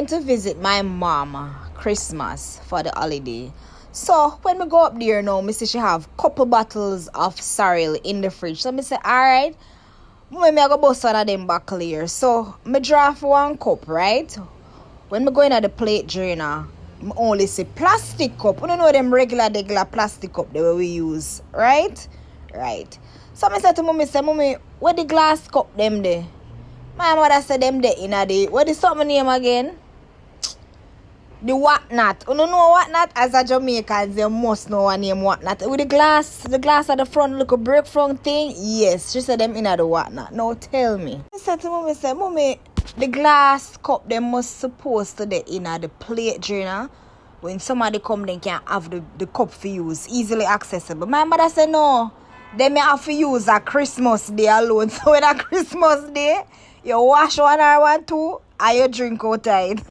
To visit my mom Christmas for the holiday. So when we go up there now, me see she have couple bottles of cereal in the fridge. So me say, alright, me go bust one of them buckle here. So me draft one cup, right? When me go in at the plate drainer, me only see plastic cup. You know them regular plastic cup that we use, right? Right. So me say to mommy, mommy, where the glass cup them there? My mother said them there in a day. What is something name again? The whatnot. You don't know whatnot? As a Jamaican, you must know what name whatnot. With the glass at the front, look a breakfront thing. Yes, she said them in the whatnot. Now tell me. I said to mommy, mommy, the glass cup they must supposed to be in the plate drainer. When somebody come, they can have the cup for use, easily accessible. My mother said no. They may have to use a Christmas day alone. So when a Christmas day, you wash one or one two, and you drink outside.